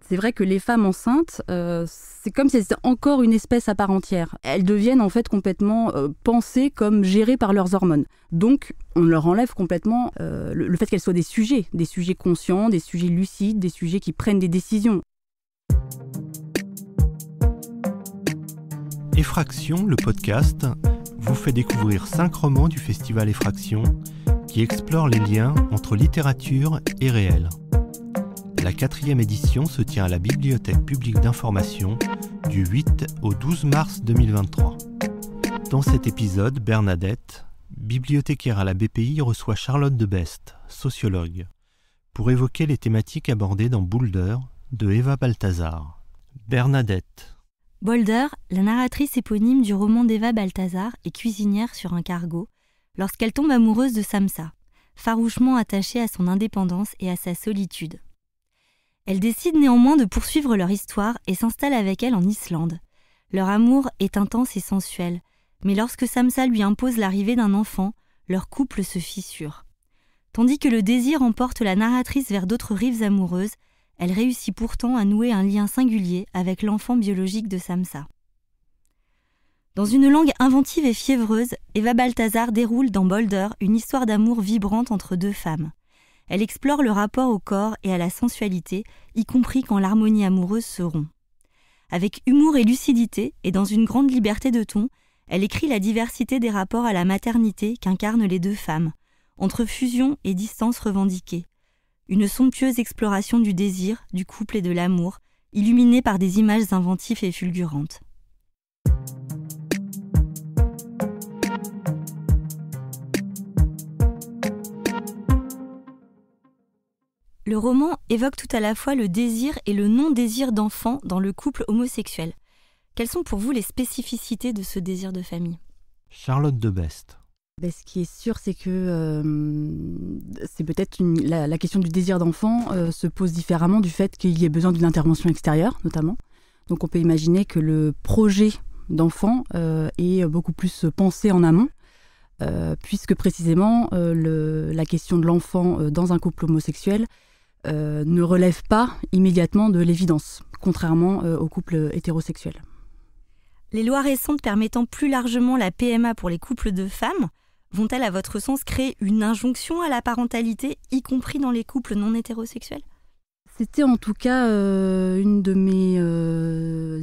C'est vrai que les femmes enceintes, c'est comme si elles étaient encore une espèce à part entière. Elles deviennent en fait complètement pensées comme gérées par leurs hormones. Donc, on leur enlève complètement le fait qu'elles soient des sujets conscients, des sujets lucides, des sujets qui prennent des décisions. Effraction, le podcast, vous fait découvrir 5 romans du festival Effraction qui explorent les liens entre littérature et réel. La 4e édition se tient à la Bibliothèque publique d'information du 8 au 12 mars 2023. Dans cet épisode, Bernadette, bibliothécaire à la BPI, reçoit Charlotte de Best, sociologue, pour évoquer les thématiques abordées dans Boulder de Eva Balthazar. Bernadette. Boulder, la narratrice éponyme du roman d'Eva Balthazar, est cuisinière sur un cargo lorsqu'elle tombe amoureuse de Samsa, farouchement attachée à son indépendance et à sa solitude. Elle décide néanmoins de poursuivre leur histoire et s'installe avec elle en Islande. Leur amour est intense et sensuel, mais lorsque Samsa lui impose l'arrivée d'un enfant, leur couple se fissure. Tandis que le désir emporte la narratrice vers d'autres rives amoureuses, elle réussit pourtant à nouer un lien singulier avec l'enfant biologique de Samsa. Dans une langue inventive et fiévreuse, Eva Balthazar déroule dans Boulder une histoire d'amour vibrante entre deux femmes. Elle explore le rapport au corps et à la sensualité, y compris quand l'harmonie amoureuse se rompt. Avec humour et lucidité, et dans une grande liberté de ton, elle écrit la diversité des rapports à la maternité qu'incarnent les deux femmes, entre fusion et distance revendiquée. Une somptueuse exploration du désir, du couple et de l'amour, illuminée par des images inventives et fulgurantes. Le roman évoque tout à la fois le désir et le non-désir d'enfant dans le couple homosexuel. Quelles sont pour vous les spécificités de ce désir de famille ? Charlotte de Best. Ce qui est sûr, c'est que c'est peut-être la question du désir d'enfant se pose différemment du fait qu'il y ait besoin d'une intervention extérieure, notamment. Donc on peut imaginer que le projet d'enfant est beaucoup plus pensé en amont, puisque précisément la question de l'enfant dans un couple homosexuel ne relève pas immédiatement de l'évidence, contrairement aux couples hétérosexuels. Les lois récentes permettant plus largement la PMA pour les couples de femmes vont-elles, à votre sens, créer une injonction à la parentalité, y compris dans les couples non hétérosexuels ? C'était en tout cas une de mes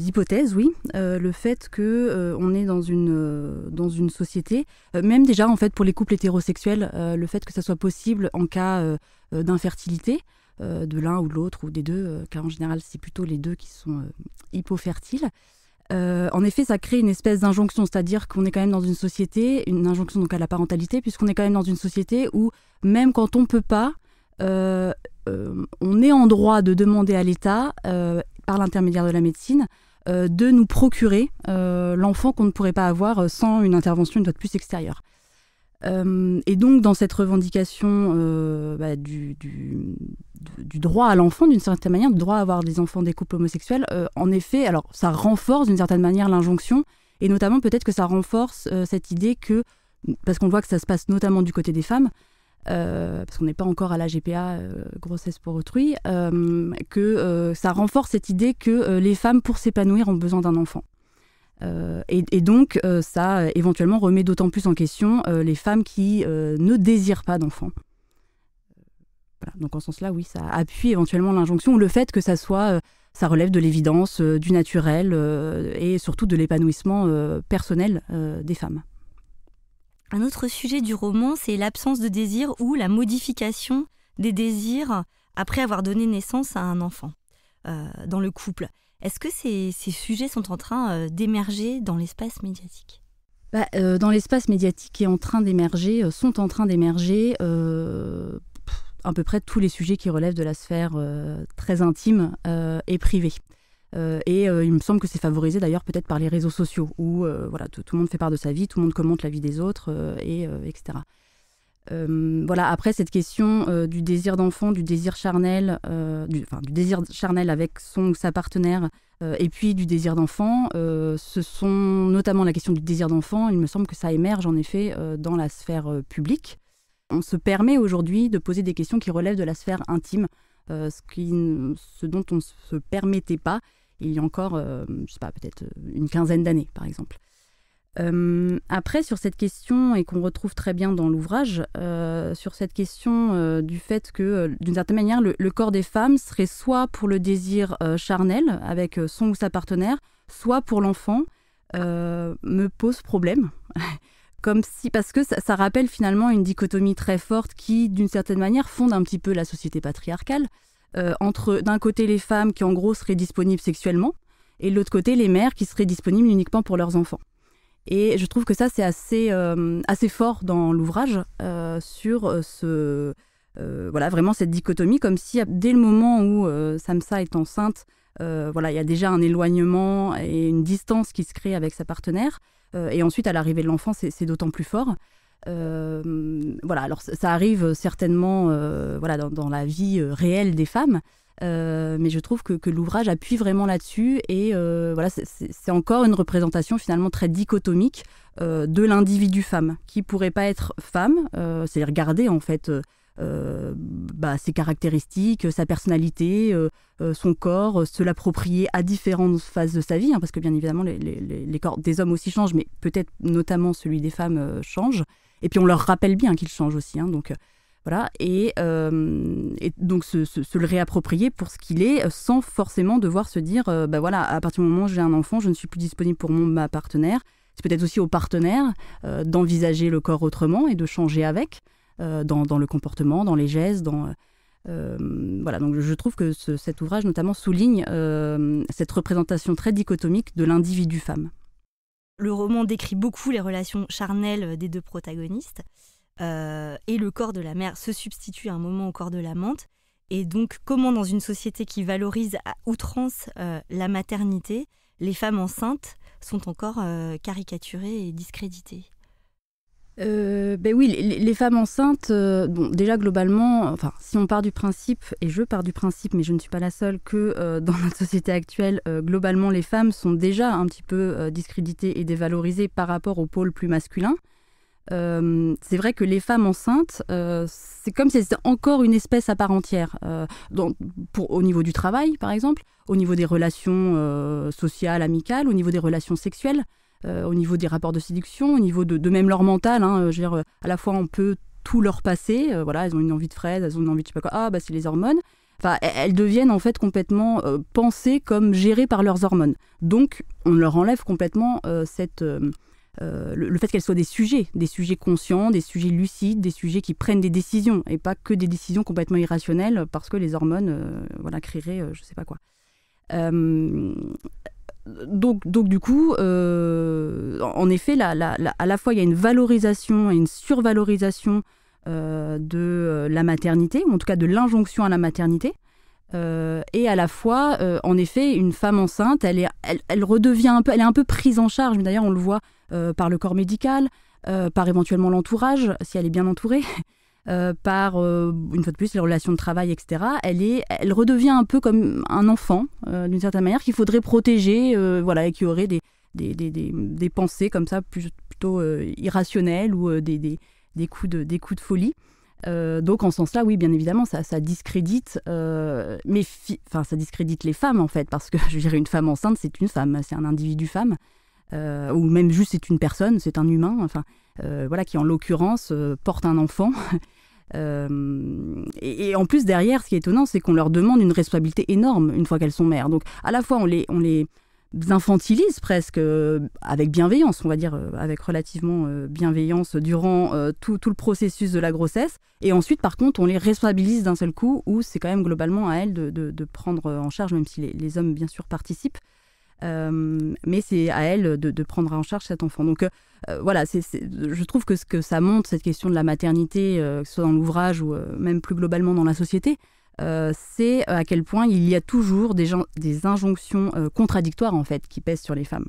hypothèses, oui. Le fait qu'on est dans une société, même déjà en fait pour les couples hétérosexuels, le fait que ça soit possible en cas d'infertilité, de l'un ou de l'autre ou des deux, car en général c'est plutôt les deux qui sont hypofertiles. En effet, ça crée une espèce d'injonction, c'est-à-dire qu'on est quand même dans une société, une injonction donc à la parentalité, puisqu'on est quand même dans une société où même quand on peut pas, on est en droit de demander à l'État, par l'intermédiaire de la médecine, de nous procurer l'enfant qu'on ne pourrait pas avoir sans une intervention une fois de plus extérieure. Et donc dans cette revendication du droit à l'enfant, d'une certaine manière, du droit à avoir des enfants des couples homosexuels, en effet, alors ça renforce d'une certaine manière l'injonction, et notamment peut-être que ça renforce cette idée que, parce qu'on voit que ça se passe notamment du côté des femmes, parce qu'on n'est pas encore à la GPA, grossesse pour autrui, que ça renforce cette idée que les femmes, pour s'épanouir, ont besoin d'un enfant. Et donc, ça éventuellement remet d'autant plus en question les femmes qui ne désirent pas d'enfants. Voilà. Donc en ce sens-là, oui, ça appuie éventuellement l'injonction, ou le fait que ça relève de l'évidence, du naturel et surtout de l'épanouissement personnel des femmes. Un autre sujet du roman, c'est l'absence de désir ou la modification des désirs après avoir donné naissance à un enfant dans le couple. Est-ce que ces sujets sont en train d'émerger dans l'espace médiatique ? Dans l'espace médiatique sont en train d'émerger à peu près tous les sujets qui relèvent de la sphère très intime et privée. Et il me semble que c'est favorisé d'ailleurs peut-être par les réseaux sociaux où tout le monde fait part de sa vie, tout le monde commente la vie des autres, etc. Après cette question du désir d'enfant, du désir charnel, du désir charnel avec son ou sa partenaire, et puis du désir d'enfant, ce sont notamment la question du désir d'enfant, il me semble que ça émerge en effet dans la sphère publique. On se permet aujourd'hui de poser des questions qui relèvent de la sphère intime, ce dont on ne se permettait pas il y a encore, je sais pas, peut-être une quinzaine d'années, par exemple. Après, sur cette question, et qu'on retrouve très bien dans l'ouvrage, sur cette question du fait que, d'une certaine manière, le corps des femmes serait soit pour le désir charnel avec son ou sa partenaire, soit pour l'enfant, me pose problème. Comme si, parce que ça rappelle finalement une dichotomie très forte qui, d'une certaine manière, fonde un petit peu la société patriarcale, entre d'un côté les femmes qui en gros seraient disponibles sexuellement, et de l'autre côté les mères qui seraient disponibles uniquement pour leurs enfants. Et je trouve que ça, c'est assez fort dans l'ouvrage sur vraiment cette dichotomie, comme si dès le moment où Samsa est enceinte, il y a déjà un éloignement et une distance qui se crée avec sa partenaire. Et ensuite, à l'arrivée de l'enfant, c'est d'autant plus fort. Alors ça arrive certainement dans la vie réelle des femmes. Mais je trouve que l'ouvrage appuie vraiment là-dessus et c'est encore une représentation finalement très dichotomique de l'individu femme qui pourrait pas être femme, c'est-à-dire garder en fait ses caractéristiques, sa personnalité, son corps, se l'approprier à différentes phases de sa vie, parce que bien évidemment les corps des hommes aussi changent, mais peut-être notamment celui des femmes change, et puis on leur rappelle bien qu'il change aussi, donc voilà, et donc se le réapproprier pour ce qu'il est, sans forcément devoir se dire, à partir du moment où j'ai un enfant, je ne suis plus disponible pour ma partenaire. C'est peut-être aussi au partenaire d'envisager le corps autrement et de changer avec, dans le comportement, dans les gestes, donc je trouve que cet ouvrage notamment souligne cette représentation très dichotomique de l'individu femme. Le roman décrit beaucoup les relations charnelles des deux protagonistes. Et le corps de la mère se substitue à un moment au corps de l'amante. Et donc, comment dans une société qui valorise à outrance la maternité, les femmes enceintes sont encore caricaturées et discréditées? Les femmes enceintes, déjà globalement, si on part du principe, et je pars du principe, mais je ne suis pas la seule, que dans notre société actuelle, globalement, les femmes sont déjà un petit peu discréditées et dévalorisées par rapport au pôle plus masculin. C'est vrai que les femmes enceintes, c'est comme si c'était encore une espèce à part entière, au niveau du travail, par exemple, au niveau des relations sociales, amicales, au niveau des relations sexuelles, au niveau des rapports de séduction, au niveau de même leur mental. Je veux dire, à la fois on peut tout leur passer, elles ont une envie de fraise, elles ont une envie de je sais pas quoi, c'est les hormones. Elles deviennent en fait complètement pensées comme gérées par leurs hormones. Donc on leur enlève complètement le fait qu'elles soient des sujets conscients, des sujets lucides, des sujets qui prennent des décisions et pas que des décisions complètement irrationnelles parce que les hormones créeraient je sais pas quoi. Donc du coup, en effet, à la fois il y a une valorisation et une survalorisation de la maternité, ou en tout cas de l'injonction à la maternité. Et à la fois, en effet, une femme enceinte, elle redevient elle est un peu prise en charge. Mais d'ailleurs, on le voit par le corps médical, par éventuellement l'entourage, si elle est bien entourée, par une fois de plus les relations de travail, etc. Elle redevient un peu comme un enfant, d'une certaine manière, qu'il faudrait protéger, et qui aurait des pensées comme ça plutôt irrationnelles ou des coups de folie. Donc en ce sens-là, oui, bien évidemment, ça discrédite, ça discrédite les femmes en fait, parce que je dirais une femme enceinte, c'est une femme, c'est un individu femme, ou même juste c'est une personne, c'est un humain, qui en l'occurrence porte un enfant. Et en plus derrière, ce qui est étonnant, c'est qu'on leur demande une responsabilité énorme une fois qu'elles sont mères. Donc à la fois on les infantilise presque avec bienveillance, on va dire, avec relativement bienveillance durant tout le processus de la grossesse. Et ensuite, par contre, on les responsabilise d'un seul coup, où c'est quand même globalement à elles de prendre en charge, même si les hommes, bien sûr, participent. Mais c'est à elles de prendre en charge cet enfant. Donc je trouve que ce que ça montre, cette question de la maternité, que ce soit dans l'ouvrage ou même plus globalement dans la société, c'est à quel point il y a toujours des injonctions contradictoires en fait qui pèsent sur les femmes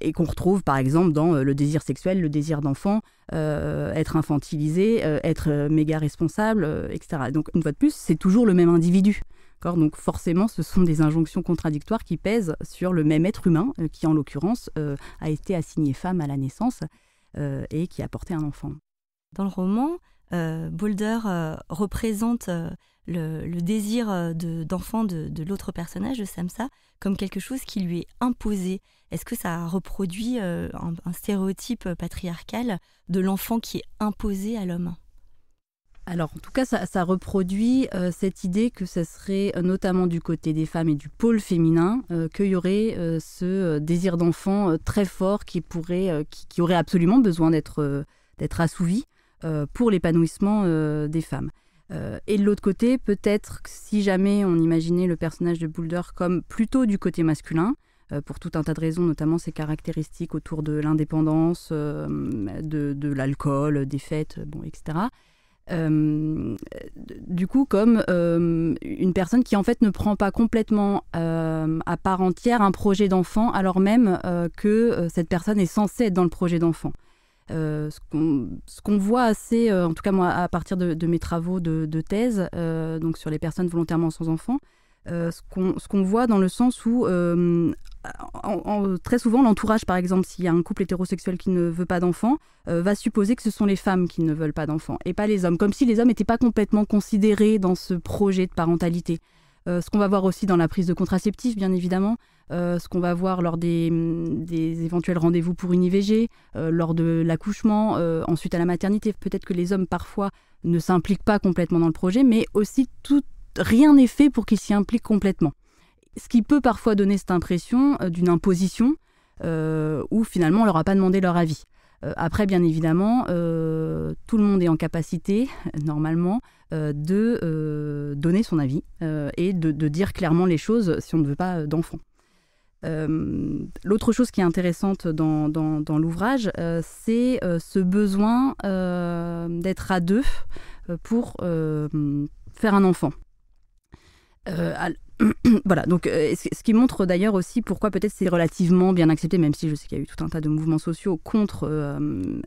et qu'on retrouve par exemple dans le désir sexuel, le désir d'enfant, être infantilisé, être méga responsable, etc. Donc une fois de plus, c'est toujours le même individu. Donc forcément, ce sont des injonctions contradictoires qui pèsent sur le même être humain qui en l'occurrence a été assigné femme à la naissance et qui a porté un enfant. Dans le roman, Boulder représente le désir d'enfant de l'autre personnage, de Samsa, comme quelque chose qui lui est imposé. Est-ce que ça reproduit un stéréotype patriarcal de l'enfant qui est imposé à l'homme ? Alors, en tout cas, ça reproduit cette idée que ce serait notamment du côté des femmes et du pôle féminin qu'il y aurait ce désir d'enfant très fort qui aurait absolument besoin d'être assouvi pour l'épanouissement des femmes. Et de l'autre côté, peut-être que si jamais on imaginait le personnage de Boulder comme plutôt du côté masculin, pour tout un tas de raisons, notamment ses caractéristiques autour de l'indépendance, de l'alcool, des fêtes, etc. Du coup, comme une personne qui en fait ne prend pas complètement à part entière un projet d'enfant, alors même que cette personne est censée être dans le projet d'enfant. Ce qu'on voit assez, en tout cas moi, à partir de mes travaux de thèse, donc sur les personnes volontairement sans enfants, ce qu'on voit dans le sens où très souvent l'entourage, par exemple, s'il y a un couple hétérosexuel qui ne veut pas d'enfants, va supposer que ce sont les femmes qui ne veulent pas d'enfants et pas les hommes, comme si les hommes n'étaient pas complètement considérés dans ce projet de parentalité. Ce qu'on va voir aussi dans la prise de contraceptifs, bien évidemment, ce qu'on va voir lors des éventuels rendez-vous pour une IVG, lors de l'accouchement, ensuite à la maternité. Peut-être que les hommes, parfois, ne s'impliquent pas complètement dans le projet, mais aussi rien n'est fait pour qu'ils s'y impliquent complètement. Ce qui peut parfois donner cette impression d'une imposition où finalement on leur a pas demandé leur avis. Après, bien évidemment, tout le monde est en capacité, normalement, de donner son avis et de dire clairement les choses si on ne veut pas d'enfants. L'autre chose qui est intéressante dans l'ouvrage, c'est ce besoin d'être à deux pour faire un enfant. Voilà, donc ce qui montre d'ailleurs aussi pourquoi peut-être c'est relativement bien accepté, même si je sais qu'il y a eu tout un tas de mouvements sociaux contre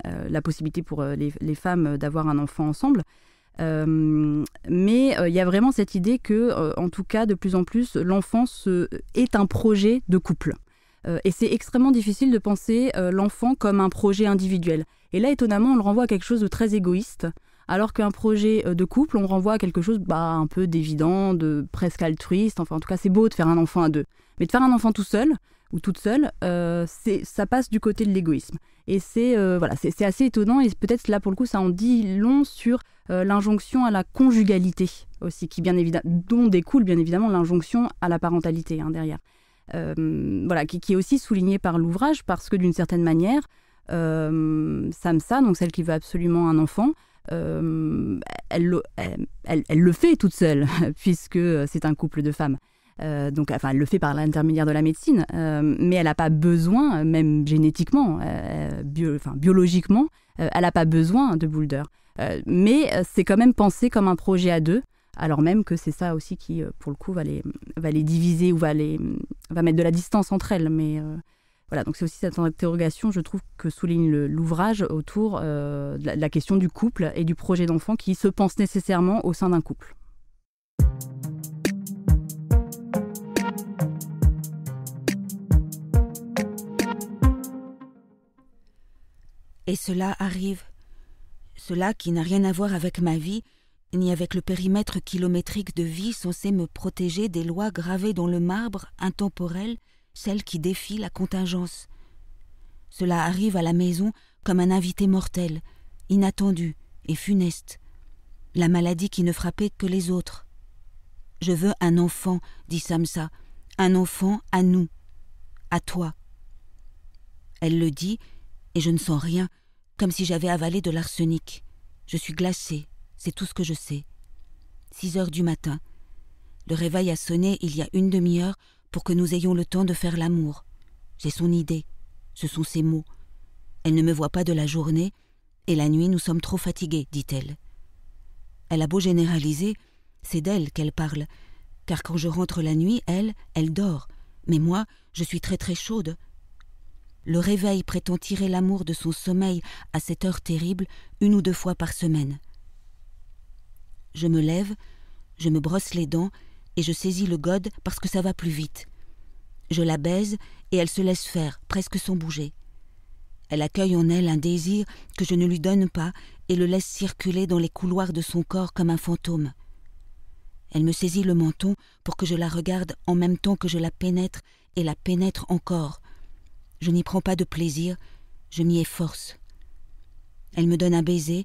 la possibilité pour les femmes d'avoir un enfant ensemble. Mais il y a vraiment cette idée que, en tout cas, de plus en plus, l'enfance est un projet de couple. Et c'est extrêmement difficile de penser l'enfant comme un projet individuel. Et là, étonnamment, on le renvoie à quelque chose de très égoïste, alors qu'un projet de couple, on renvoie à quelque chose un peu d'évident, de presque altruiste. Enfin, en tout cas, c'est beau de faire un enfant à deux. Mais de faire un enfant tout seul ou toute seule, ça passe du côté de l'égoïsme. Et c'est assez étonnant. Et peut-être là, pour le coup, ça en dit long sur l'injonction à la conjugalité aussi, dont découle bien évidemment l'injonction à la parentalité derrière. Qui est aussi soulignée par l'ouvrage, parce que d'une certaine manière, Samsa, donc celle qui veut absolument un enfant, elle le fait toute seule, puisque c'est un couple de femmes. Elle le fait par l'intermédiaire de la médecine, mais elle n'a pas besoin, même génétiquement, biologiquement, elle n'a pas besoin de Boulder. Mais c'est quand même pensé comme un projet à deux, alors même que c'est ça aussi qui, pour le coup, va les diviser ou va mettre de la distance entre elles. Mais voilà, donc c'est aussi cette interrogation, je trouve, que souligne l'ouvrage autour de la question du couple et du projet d'enfant qui se pense nécessairement au sein d'un couple. Et cela arrive. Cela qui n'a rien à voir avec ma vie, ni avec le périmètre kilométrique de vie censé me protéger des lois gravées dans le marbre intemporel, celles qui défient la contingence. Cela arrive à la maison comme un invité mortel, inattendu et funeste, la maladie qui ne frappait que les autres. « Je veux un enfant, dit Samsa, un enfant à nous, à toi. » Elle le dit, et je ne sens rien, comme si j'avais avalé de l'arsenic. Je suis glacée, c'est tout ce que je sais. 6h du matin. Le réveil a sonné il y a une demi-heure pour que nous ayons le temps de faire l'amour. J'ai son idée, ce sont ses mots. Elle ne me voit pas de la journée, et la nuit nous sommes trop fatigués, dit-elle. Elle a beau généraliser, c'est d'elle qu'elle parle, car quand je rentre la nuit, elle dort, mais moi, je suis très très chaude. Le réveil prétend tirer l'amour de son sommeil à cette heure terrible 1 ou 2 fois par semaine. Je me lève, je me brosse les dents et je saisis le gode parce que ça va plus vite. Je la baise et elle se laisse faire, presque sans bouger. Elle accueille en elle un désir que je ne lui donne pas et le laisse circuler dans les couloirs de son corps comme un fantôme. Elle me saisit le menton pour que je la regarde en même temps que je la pénètre et la pénètre encore. Je n'y prends pas de plaisir, je m'y efforce. Elle me donne un baiser,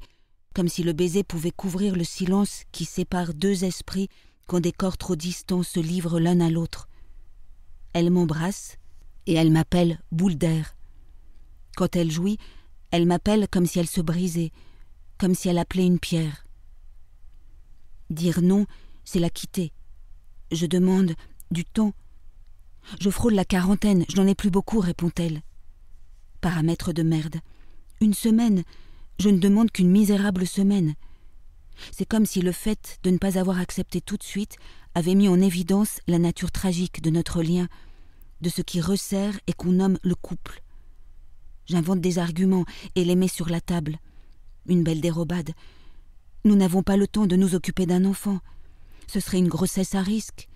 comme si le baiser pouvait couvrir le silence qui sépare deux esprits quand des corps trop distants se livrent l'un à l'autre. Elle m'embrasse et elle m'appelle boule d'air. Quand elle jouit, elle m'appelle comme si elle se brisait, comme si elle appelait une pierre. Dire non, c'est la quitter. Je demande du temps. Je frôle la quarantaine, je n'en ai plus beaucoup, répond-elle. Paramètre de merde. Une semaine, je ne demande qu'une misérable semaine. C'est comme si le fait de ne pas avoir accepté tout de suite avait mis en évidence la nature tragique de notre lien, de ce qui resserre et qu'on nomme le couple. J'invente des arguments et les mets sur la table. Une belle dérobade. Nous n'avons pas le temps de nous occuper d'un enfant. Ce serait une grossesse à risque.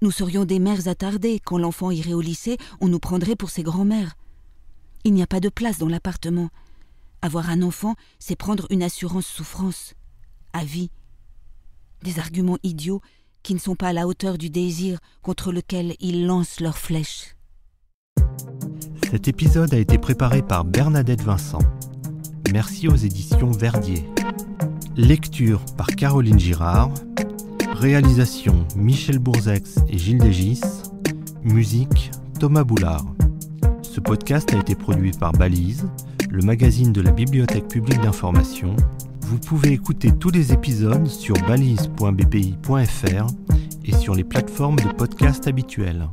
Nous serions des mères attardées. Quand l'enfant irait au lycée, on nous prendrait pour ses grands-mères. Il n'y a pas de place dans l'appartement. Avoir un enfant, c'est prendre une assurance souffrance. À vie. Des arguments idiots qui ne sont pas à la hauteur du désir contre lequel ils lancent leurs flèches. Cet épisode a été préparé par Bernadette Vincent. Merci aux éditions Verdier. Lecture par Caroline Girard. Réalisation Michel Bourzex et Gilles Dégis. Musique Thomas Boulard. Ce podcast a été produit par Balise, le magazine de la Bibliothèque publique d'information. Vous pouvez écouter tous les épisodes sur balise.bpi.fr et sur les plateformes de podcast habituelles.